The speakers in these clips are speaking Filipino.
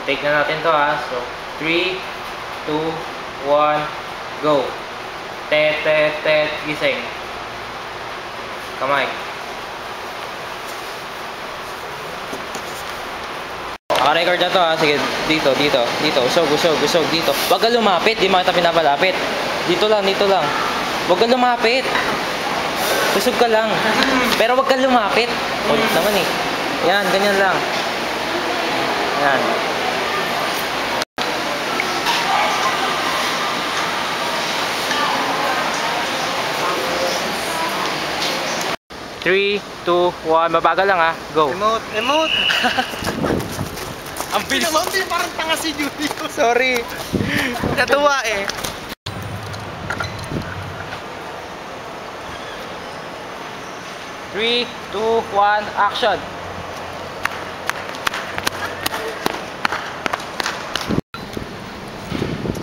Take na natin to ha. So, 3, 2, 1, go. Tet, gising. Kamay. Naka-record na to ha. Sige, dito. Usog, dito. Huwag ka lumapit, di makita pinapalapit. Dito lang. Huwag ka lumapit. Usog ka lang. Pero huwag ka lumapit. O, naman eh. Yan, ganyan lang. Yan. Three, 2, 1, mabagal lang ha. Go. Emote. Ang bilis. Naman din parang tanga si Julio. Sorry. Natuwa eh. Three, 2, 1, action.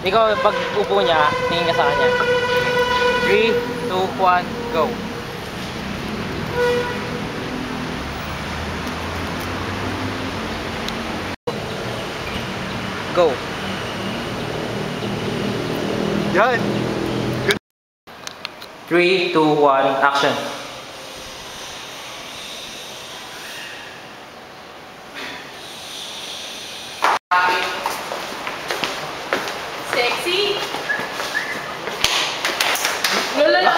Ikaw, pag upo niya, tingin ka sa kanya. 3, 2, 1, go. Go. Yan. 3, 2, 1, action. Sexy. Lola.